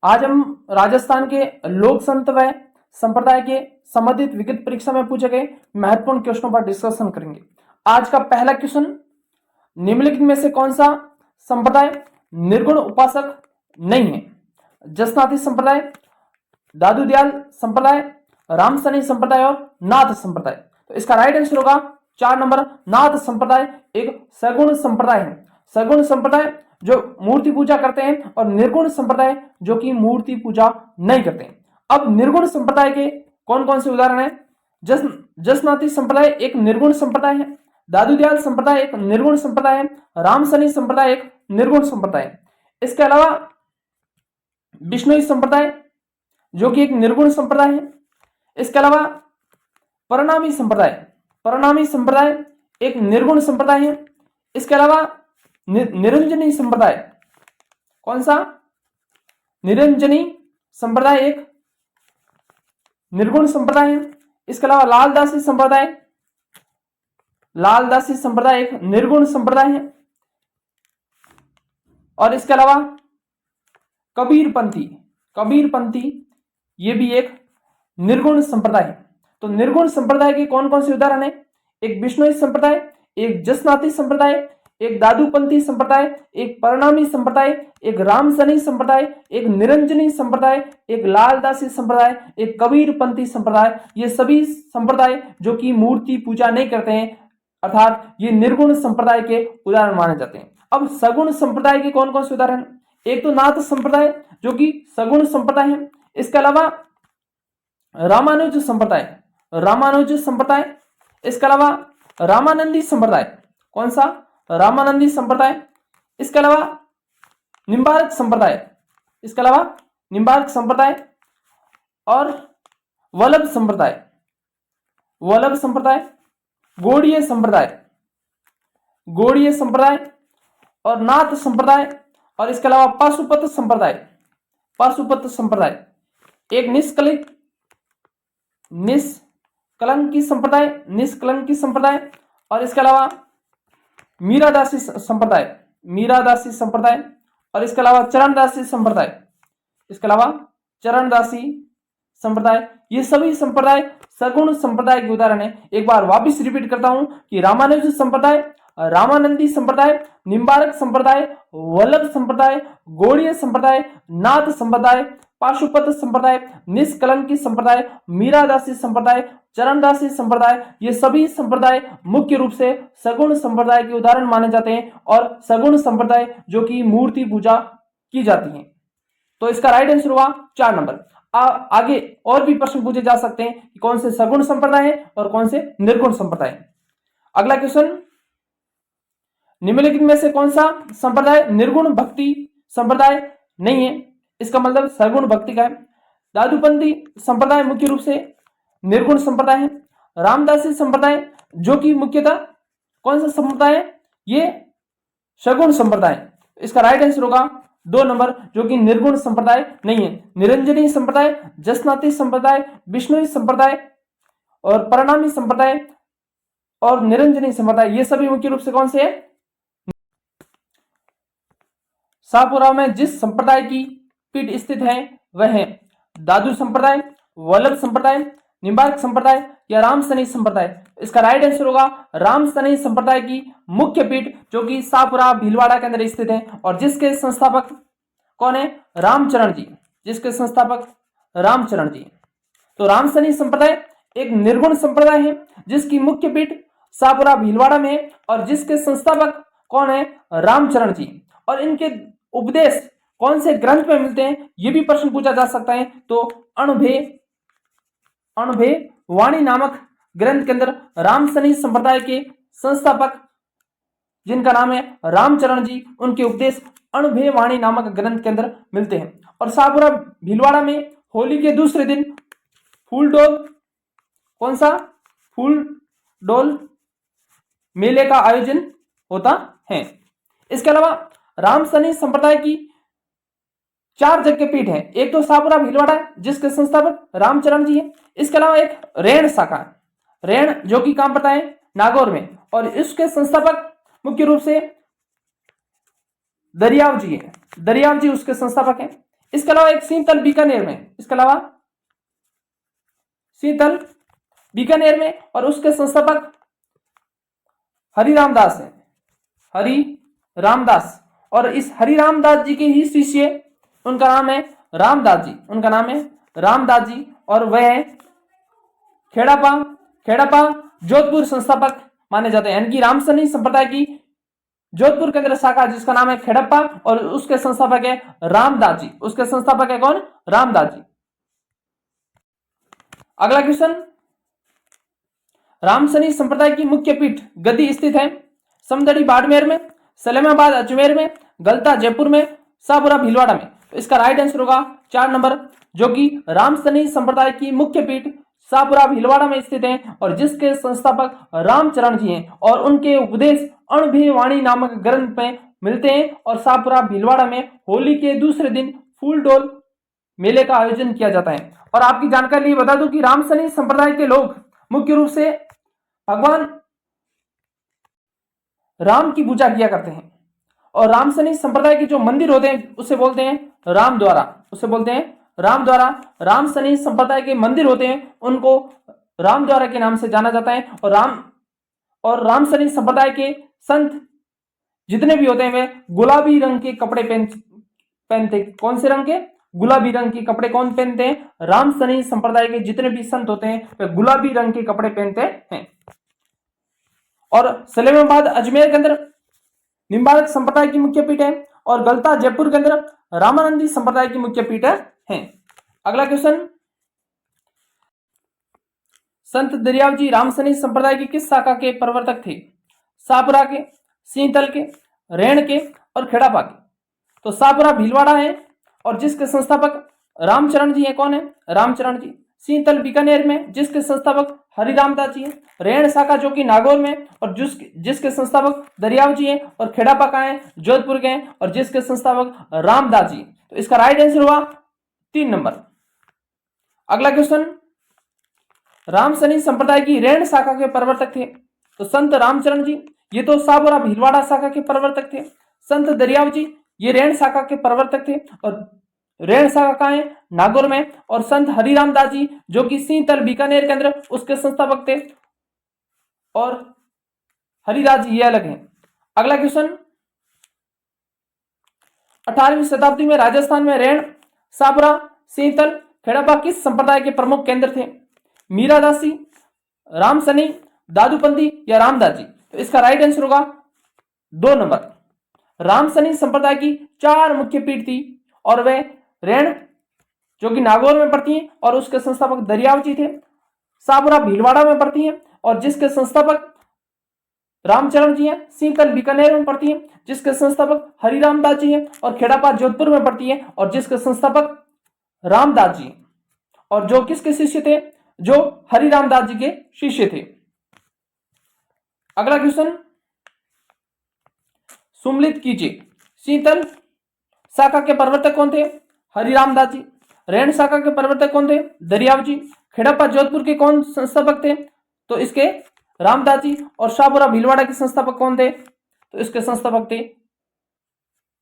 आज हम राजस्थान के लोक संत व संप्रदाय के संबंधित विगत परीक्षा में पूछे गए महत्वपूर्ण क्वेश्चनों पर डिस्कशन करेंगे। आज का पहला क्वेश्चन, निम्नलिखित में से कौन सा संप्रदाय निर्गुण उपासक नहीं है? जसनाती संप्रदाय, दादू दयाल संप्रदाय, रामसनी संप्रदाय और नाथ संप्रदाय। तो इसका राइट आंसर होगा 4 नंबर, नाथ संप्रदाय एक सगुण संप्रदाय है। सगुण संप्रदाय जो मूर्ति पूजा करते हैं और निर्गुण संप्रदाय जो कि मूर्ति पूजा नहीं करते हैं। अब निर्गुण संप्रदाय के कौन कौन से उदाहरण है? जसनाती संप्रदाय एक निर्गुण संप्रदाय है, दादू दयाल संप्रदाय एक निर्गुण संप्रदाय है, रामसनी संप्रदाय एक निर्गुण संप्रदाय है। इसके अलावा बिश्नोई संप्रदाय जो कि एक निर्गुण संप्रदाय है। इसके अलावा परिणामी संप्रदाय एक निर्गुण संप्रदाय है। इसके अलावा निरंजनी संप्रदाय, कौन सा? निरंजनी संप्रदाय एक निर्गुण संप्रदाय है। इसके अलावा लालदासी संप्रदाय एक निर्गुण संप्रदाय है। और इसके अलावा कबीरपंथी ये भी एक निर्गुण संप्रदाय है। तो निर्गुण संप्रदाय के कौन कौन से उदाहरण है? एक बिश्नोई संप्रदाय, एक जसनाती संप्रदाय, एक दादूपंथी संप्रदाय, एक परिणामी संप्रदाय, एक रामसनी संप्रदाय, एक निरंजनी संप्रदाय, एक लालदासी संप्रदाय, एक कबीरपंथी संप्रदाय। ये सभी संप्रदाय जो कि मूर्ति पूजा नहीं करते हैं, अर्थात ये निर्गुण संप्रदाय के उदाहरण माने जाते हैं। अब सगुण संप्रदाय के कौन कौन से उदाहरण? एक तो नाथ संप्रदाय जो कि सगुण संप्रदाय है। इसके अलावा रामानुज संप्रदाय, इसके अलावा रामानंदी संप्रदाय, कौन सा? रामानंदी संप्रदाय। इसके अलावा निम्बार्क संप्रदाय और वल्लभ संप्रदाय, गौड़ीय संप्रदाय और नाथ संप्रदाय। और इसके अलावा पाशुपत संप्रदाय एक निष्कलंकी संप्रदाय। और इसके अलावा मीरादासी संप्रदाय और इसके अलावा चरणदासी संप्रदाय। ये सभी संप्रदाय सगुण संप्रदाय के उदाहरण है। एक बार वापस रिपीट करता हूं कि रामानुज संप्रदाय, रामानंदी संप्रदाय, निम्बारक संप्रदाय, वल्लभ संप्रदाय, गौड़ीय संप्रदाय, नाथ संप्रदाय, पाशुपत संप्रदाय, निष्कलंकी संप्रदाय, मीरादासी संप्रदाय, चरणदासी संप्रदाय, ये सभी संप्रदाय मुख्य रूप से सगुण संप्रदाय के उदाहरण माने जाते हैं और सगुण संप्रदाय जो कि मूर्ति पूजा की जाती है। तो इसका राइट आंसर हुआ 4 नंबर। आगे और भी प्रश्न पूछे जा सकते हैं कि कौन से सगुण संप्रदाय है और कौन से निर्गुण संप्रदाय है। अगला क्वेश्चन, निम्नलिखित में से कौन सा संप्रदाय निर्गुण भक्ति संप्रदाय नहीं है? इसका मतलब सगुण भक्ति का है। दादूपंथी संप्रदाय मुख्य रूप से निर्गुण संप्रदाय है। रामदासी संप्रदाय जो कि मुख्यतः कौन सा संप्रदाय है? ये सगुण संप्रदाय है। इसका राइट आंसर होगा 2 नंबर जो कि निर्गुण संप्रदाय नहीं है। निरंजनी संप्रदाय, जसनाती संप्रदाय, बिश्नोई संप्रदाय और परिणामी संप्रदाय और निरंजनी संप्रदाय, ये सभी मुख्य रूप से कौन से है? शाहपुरा में जिस संप्रदाय की पीठ स्थित है वह है दादू संप्रदाय, वल्लभ संप्रदाय, निम्बार्क संप्रदाय या रामसनी संप्रदाय। इसका राइट आंसर होगा रामसनी संप्रदाय की मुख्य पीठ जो कि शाहपुरा भीलवाड़ा के अंदर स्थित है और जिसके संस्थापक कौन है? रामचरण जी। तो रामसनी संप्रदाय एक निर्गुण संप्रदाय है जिसकी मुख्य पीठ शाहपुरा भीलवाड़ा में है और जिसके संस्थापक कौन है? रामचरण जी। और इनके उपदेश कौन से ग्रंथ में मिलते हैं, यह भी प्रश्न पूछा जा सकता है। तो अनुभे वाणी नामक ग्रंथ के अंदर रामसनी संप्रदाय के संस्थापक जिनका नाम है रामचरण जी, उनके उपदेश अनुभे वाणी नामक ग्रंथ के अंदर मिलते हैं। और शाहपुरा भीलवाड़ा में होली के दूसरे दिन फूलडोल, कौन सा? फूलडोल मेले का आयोजन होता है। इसके अलावा रामसनी संप्रदाय की 4 जगह पीठ है। एक तो शाहपुरा भीलवाड़ा जिसके संस्थापक रामचरण जी है। इसके अलावा एक रेण शाखा, रेण जो कि कहां पड़ता है? नागौर में, और इसके संस्थापक मुख्य रूप से दरियाव जी है। दरियाव जी उसके संस्थापक हैं। इसके अलावा एक सीतल बीकानेर में, इसके अलावा सीतल बीकानेर में, और उसके संस्थापक हरि रामदास है, हरि रामदास। और इस हरि रामदास जी के ही शिष्य, उनका नाम है रामदास जी, उनका नाम है रामदास जी, और वह खेड़ापा जोधपुर संस्थापक माने जाते हैं, यानी कि रामसनी संप्रदाय की जोधपुर के अंदर शाखा जिसका नाम है खेड़प्पा, और उसके संस्थापक है रामदास जी। उसके संस्थापक है कौन? रामदास जी। अगला क्वेश्चन, रामसनी संप्रदाय की मुख्य पीठ गद्दी स्थित है समदड़ी बाड़मेर में, सलेमाबाद अजमेर में, गलता जयपुर में, शाहपुरा भीलवाड़ा में। तो इसका राइट आंसर होगा 4 नंबर, जो कि रामसनी संप्रदाय की मुख्य पीठ शाहपुरा भीलवाड़ा में स्थित है, और जिसके संस्थापक रामचरण जी हैं, और उनके उपदेश अणभिवाणी नामक ग्रंथ में मिलते हैं। और शाहपुरा भीलवाड़ा में होली के दूसरे दिन फूल डोल मेले का आयोजन किया जाता है। और आपकी जानकारी लिए बता दूं कि रामसनी संप्रदाय के लोग मुख्य रूप से भगवान राम की पूजा किया करते हैं, और रामसनी संप्रदाय के जो मंदिर होते हैं उसे बोलते हैं राम द्वारा, उसे बोलते हैं राम द्वारा। रामसनी संप्रदाय के मंदिर होते हैं उनको राम द्वारा के नाम से जाना जाता है। और रामसनी संप्रदाय के संत जितने भी होते हैं वे गुलाबी रंग के कपड़े पहनते। कौन से रंग के? गुलाबी रंग के कपड़े कौन पहनते हैं? रामसनी संप्रदाय के जितने भी संत होते हैं वे गुलाबी रंग के कपड़े पहनते हैं। और सलेमाबाद अजमेर के अंदर निम्बारक संप्रदाय की मुख्य पीठ है, और गलता जयपुर के अंदर रामानंदी संप्रदाय की मुख्य पीठ है। अगला क्वेश्चन, संत दरियाव जी रामसनी संप्रदाय की किस शाखा के प्रवर्तक थे? शाहपुरा के, सीतल के, रेण के और खेड़ापा के। तो शाहपुरा भीलवाड़ा है, और जिसके संस्थापक रामचरण जी हैं। कौन है? रामचरण जी। सीतल बीकानेर में, जिसके संस्थापक हरि रामदास जी हैं। रेण शाखा जो कि नागौर में, और जिसके संस्थापक दरियाव जी हैं। और खेड़ापा का है, जोधपुर के हैं, और जिसके संस्थापक रामदास जी। तो इसका राइट आंसर हुआ 3 नंबर। अगला क्वेश्चन, रामसनी संप्रदाय की रेण शाखा के प्रवर्तक थे। तो संत रामचरण जी, ये तो शाहपुरा भीलवाड़ा शाखा के प्रवर्तक थे। संत दरियाव जी, ये रेण शाखा के प्रवर्तक थे, और रेण शाखा का है नागौर में। और संत हरि रामदास जी जो कि सीतल बीकानेर के अंदर उसके संस्थापक थे, और हरिदास जी ये अलग हैं। अगला क्वेश्चन, 18वीं शताब्दी में राजस्थान में रेण, शाहपुरा, सीतल, खेड़ापा किस संप्रदाय के प्रमुख केंद्र थे? मीरादासी, रामसनी, दादूपंथी या रामदास जी। तो इसका राइट आंसर होगा 2 नंबर। रामसनी संप्रदाय की 4 मुख्य पीठ थी, और वे रेण जो कि नागौर में पड़ती हैं, और उसके संस्थापक दरियाव जी थे। शाहपुरा भीलवाड़ा में पड़ती हैं, और जिसके संस्थापक रामचरण जी हैं। सीतल बीकानेर में पड़ती है, जिसके संस्थापक हरि रामदास जी हैं। और खेड़ापा जोधपुर में पड़ती है, और जिसके संस्थापक रामदास जी, और जो किसके शिष्य थे? जो हरि रामदास जी के शिष्य थे। अगला क्वेश्चन, सुमलित कीजिए, सीतल शाखा के प्रवर्तक कौन थे? हरि रामदास जी। रेण शाखा के प्रवर्तक कौन थे? दरियाव जी। खेड़ापा जोधपुर के कौन संस्थापक थे? तो इसके रामदास जी। और शाहपुरा भीलवाड़ा के संस्थापक कौन थे? तो इसके संस्थापक थे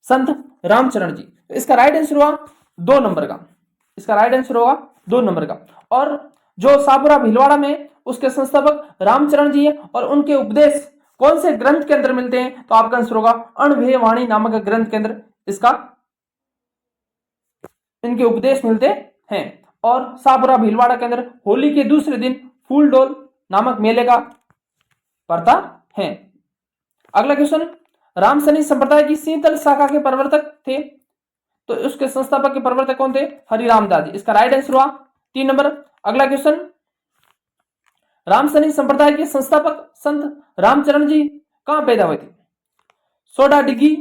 संत रामचरण जी। तो इसका राइट आंसर हुआ 2 नंबर का। इसका राइट आंसर होगा 2 नंबर का। और जो शाहपुरा भीलवाड़ा में उसके संस्थापक रामचरण जी हैं, और उनके उपदेश कौन से ग्रंथ के अंदर मिलते हैं? तो आपका आंसर होगा अणभिवाणी नामक ग्रंथ के अंदर इनके उपदेश मिलते हैं। और शाहपुरा भीलवाड़ा के अंदर होली के दूसरे दिन फूल डोल नामक मेले का पड़ता है। अगला क्वेश्चन, रामसनी संप्रदाय की सीतल शाखा के प्रवर्तक थे, तो उसके संस्थापक के प्रवर्तक कौन थे? हरि रामदास जी। इसका राइट आंसर हुआ 3 नंबर। अगला क्वेश्चन, रामसनी संप्रदाय के संस्थापक संत रामचरण जी कहां पैदा हुए थे? सोडा डिग्गी,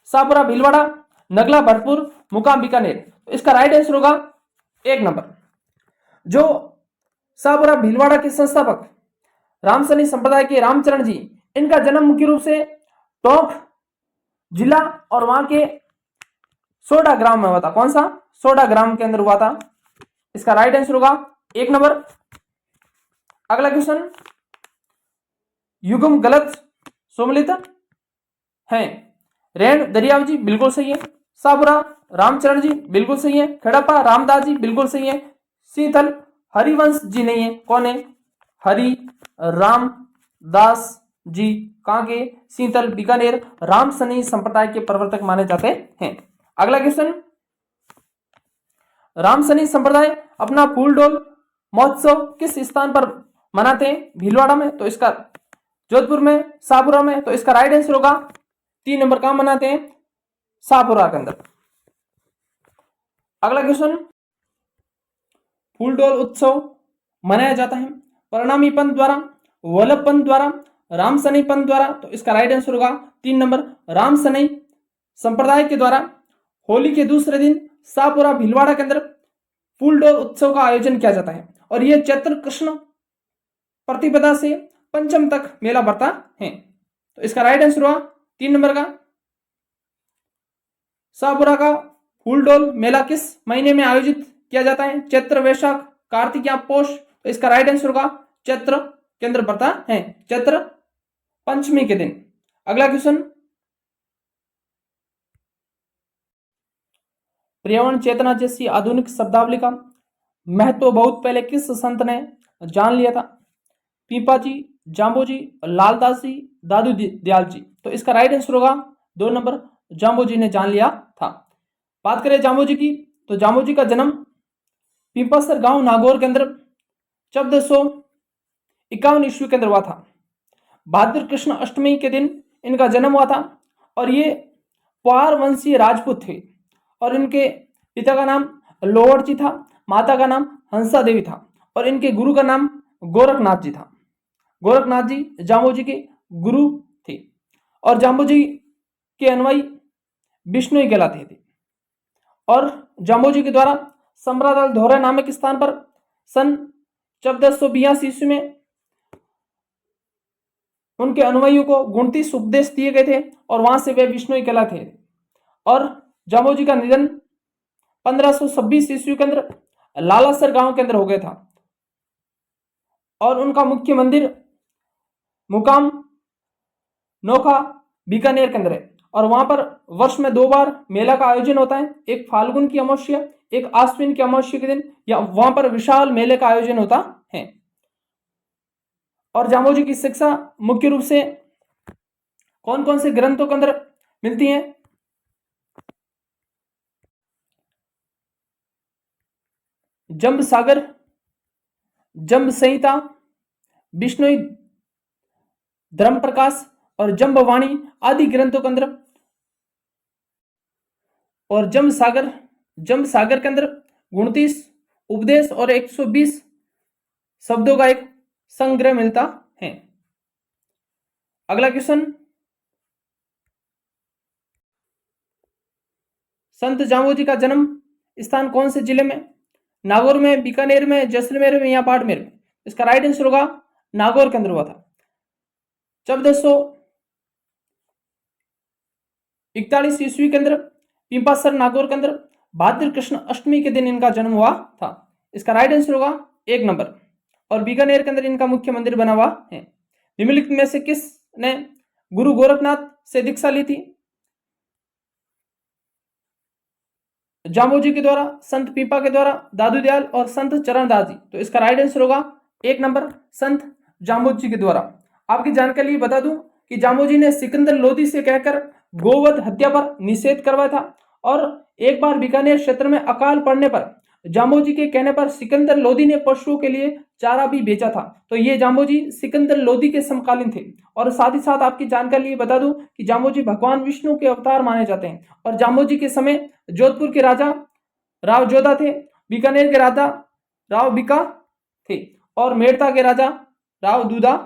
शाहपुरा भीलवाड़ा, नगला भरतपुर, मुकाम बीकानेर। तो इसका राइट आंसर होगा 1 नंबर। जो शाहपुरा भीलवाड़ा के संस्थापक रामसनी संप्रदाय के रामचरण जी, इनका जन्म मुख्य रूप से टोंक जिला और वहां के सोडा ग्राम में हुआ था। कौन सा? सोडा ग्राम के अंदर हुआ था। इसका राइट आंसर होगा 1 नंबर। अगला क्वेश्चन, युग्म गलत, सुमलित है। रेण दरियाव जी बिल्कुल सही है। सापुरा रामचरण जी बिल्कुल सही है। खड़प्पा रामदास जी बिल्कुल सही है। शीतल हरिवंश जी नहीं है। कौन है? हरि रामदास जी कहां के? शीतल बीकानेर राम सनी संप्रदाय के प्रवर्तक माने जाते हैं। अगला क्वेश्चन, राम सनी संप्रदाय अपना फूलडोल महोत्सव किस स्थान पर मनाते हैं? भीलवाड़ा में, तो इसका जोधपुर में, शाहपुरा में, तो इसका राइट आंसर होगा 3 नंबर। कहां मनाते हैं? शाहपुरा के अंदर। अगला क्वेश्चन, फूलडोल उत्सव मनाया जाता है परिणामी पंथ द्वारा, वल्लभ पंथ द्वारा, राम सनी पंथ द्वारा, तो इसका राइट आंसर होगा 3 नंबर राम सनी संप्रदाय के द्वारा। होली के दूसरे दिन शाहपुरा भीलवाड़ा के अंदर फूलडोल उत्सव का आयोजन किया जाता है और यह चैत्र कृष्ण प्रतिपदा से पंचम तक मेला बढ़ता है। तो इसका राइट आंसर हुआ 3 नंबर का। शाहपुरा का फूलडोल मेला किस महीने में आयोजित किया जाता है? चैत्र, वैशाख, कार्तिक या पौष, तो इसका राइट आंसर होगा चैत्र के अंदर पड़ता है, चैत्र पंचमी के दिन। अगला क्वेश्चन, पर्यावरण चेतना जैसी आधुनिक शब्दावली का महत्व बहुत पहले किस संत ने जान लिया था? पीपा जी, जाम्बो जी, लालदास जी, दादू दयाल जी, तो इसका राइट आंसर होगा 2 नंबर जाम्बो जी ने जान लिया था। बात करें जाम्बो जी की, तो जाम्बो जी का जन्म पीपासर गांव नागौर के अंदर 1451 ईस्वी के अंदर हुआ था। भाद्र कृष्ण अष्टमी के दिन इनका जन्म हुआ था और ये पवार वंशीय राजपूत थे और इनके पिता का नाम लोहड़ जी था, माता का नाम हंसा देवी था और इनके गुरु का नाम गोरखनाथ जी था। गोरखनाथ जी जाम्बो जी के गुरु थे और जाम्बो जी के अनुयायी बिश्नोई कहलाते थे। और जाम्बो जी के द्वारा सम्रादल धोरा नामक स्थान पर सन 1482 ईस्वी में उनके अनुयायियों को 29 उपदेश दिए गए थे और वहां से वे बिश्नोई कहलाते थे। और जाम्बो जी का निधन 1526 ईस्वी के अंदर लालासर गांव के अंदर हो गया था और उनका मुख्य मंदिर मुकाम नोखा बीकानेर के अंदर है और वहां पर वर्ष में 2 बार मेला का आयोजन होता है, एक फाल्गुन की अमावस्या, एक आश्विन की अमावस्या के दिन, या वहां पर विशाल मेले का आयोजन होता है। और जाम्बो जी की शिक्षा मुख्य रूप से कौन कौन से ग्रंथों के अंदर मिलती है? जंब सागर, जंब संहिता, बिश्नोई धर्म प्रकाश और जंबवाणी आदि ग्रंथों के अंदर। और जंब सागर के अंदर 29 उपदेश और 120 शब्दों का एक संग्रह मिलता है। अगला क्वेश्चन, संत जाम्बो जी का जन्म स्थान कौन से जिले में? नागौर में, बीकानेर में, जैसलमेर में या बाड़मेर में? इसका राइट आंसर होगा नागौर के अंदर हुआ था। 1441 ईस्वी के अंदर पिंपासर नागौर के अंदर भाद्र कृष्ण अष्टमी के दिन इनका जन्म हुआ था। इसका राइट आंसर होगा 1 नंबर। और बीकानेर के अंदर इनका मुख्य मंदिर बना हुआ है। निम्नलिखित में से किसने गुरु गोरखनाथ से दीक्षा ली थी? जाम्बो जी के द्वारा, संत पीपा के द्वारा, दादू दयाल और संत चरणदास जी, तो इसका राइट आंसर होगा 1 नंबर संत जाम्बो जी के द्वारा। आपकी जानकारी लिए बता दूं कि जाम्बो जी ने सिकंदर लोदी से कहकर गोवध हत्या पर निषेध करवाया था और एक बार बीकानेर क्षेत्र में अकाल पड़ने पर जाम्बो जी के कहने पर सिकंदर लोदी ने पशुओं के लिए चारा भी बेचा था। तो ये जाम्बो जी सिकंदर लोदी के समकालीन थे। और साथ ही साथ आपकी जानकारी लिए बता दूं कि जाम्बो जी भगवान विष्णु के अवतार माने जाते हैं और जाम्बो जी के समय जोधपुर के राजा राव जोधा थे, बीकानेर के राजा राव बिका थे और मेड़ता के राजा राव दूधा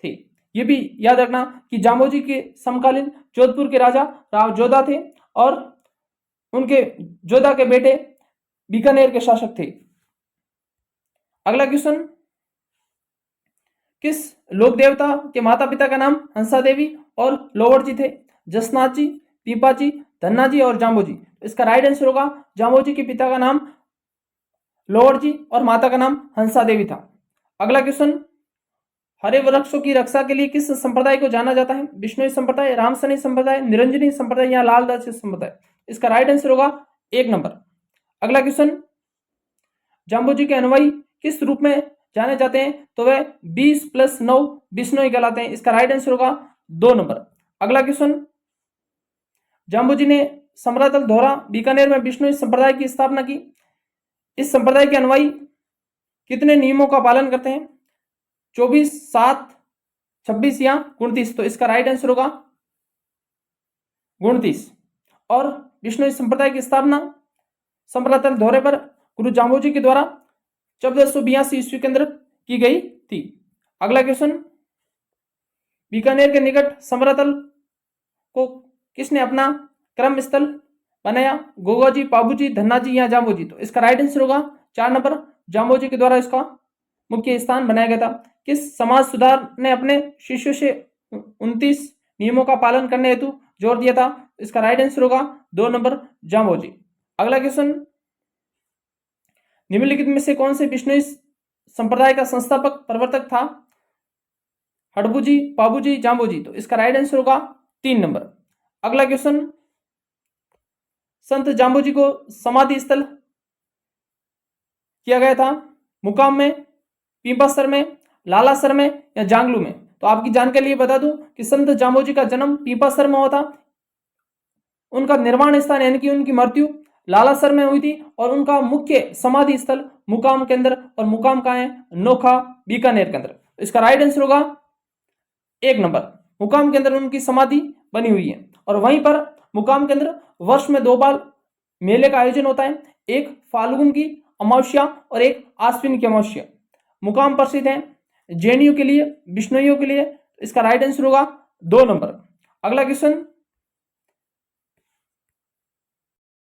थे। ये भी याद रखना कि जाम्बो जी के समकालीन जोधपुर के राजा राव जोधा थे और उनके जोधा के बेटे बीकानेर के शासक थे। अगला क्वेश्चन, किस लोक देवता के माता पिता का नाम हंसा देवी और लोहड़ जी थे? जसनाथ जी, पीपा जी, धन्ना जी और जाम्बो जी। इसका राइट आंसर होगा जाम्बो जी के पिता का नाम लोहड़ जी और माता का नाम हंसा देवी था। अगला क्वेश्चन, हरे वृक्षों की रक्षा के लिए किस संप्रदाय को जाना जाता है? बिश्नोई संप्रदाय, रामसनी संप्रदाय, निरंजनी संप्रदाय या लालदासी संप्रदाय? इसका राइट आंसर होगा 1 नंबर। अगला क्वेश्चन, जाम्बोजी के अनुयायी किस रूप में जाने जाते हैं? तो वह 20+9 बिश्नोई कहलाते हैं। इसका राइट आंसर होगा 2 नंबर। अगला क्वेश्चन, जाम्बोजी ने समरातल धौरा बीकानेर में बिश्नोई संप्रदाय की स्थापना की। इस संप्रदाय के अनुयायी कितने नियमों का पालन करते हैं? 24, 7, 26 या 29? तो इसका राइट आंसर होगा 29। और बिश्नोई संप्रदाय की स्थापना समरातल धौरे पर गुरु जाम्बोजी के द्वारा 1482 ईस्वी के अंदर की गई थी। अगला क्वेश्चन, बीकानेर के निकट समरातल को किसने अपना क्रम स्थल बनाया? गोगाजी, पाबूजी, धन्नाजी या जाम्बोजी? तो इसका राइट आंसर होगा 4 नंबर, जाम्बोजी के द्वारा इसका मुख्य स्थान बनाया गया था। किस समाज सुधार ने अपने शिष्यों से 29 नियमों का पालन करने हेतु जोर दिया था? इसका राइट आंसर होगा 2 नंबर, जाम्बोजी। अगला क्वेश्चन, निम्नलिखित में से कौन से बिश्नोई संप्रदाय का संस्थापक प्रवर्तक था? हडबूजी, पाबूजी, जाम्बोजी? तो इसका राइट आंसर होगा 3 नंबर। अगला क्वेश्चन, संत जाम्बोजी को समाधि स्थल किया गया था मुकाम में, पीपासर में, लालासर में या जांगलू में? तो आपकी जानकारी लिए बता दूं कि संत जाम्बोजी का जन्म पीपासर में हुआ था, उनका निर्वाण स्थान यानी कि उनकी मृत्यु लालासर में हुई थी, और उनका मुख्य समाधि स्थल मुकाम के अंदर, और मुकाम कहाँ है? नोखा, बीकानेर के अंदर। इसका राइट आंसर होगा 1 नंबर, मुकाम के अंदर उनकी समाधि बनी हुई है। और वहीं पर मुकाम के अंदर वर्ष में 2 बार मेले का आयोजन होता है, एक फाल्गुन की अमावस्या और एक आश्विन की अमावस्या। मुकाम प्रसिद्ध है जैनियों के लिए, बिश्नोइयों के लिए। इसका राइट आंसर होगा 2 नंबर। अगला क्वेश्चन,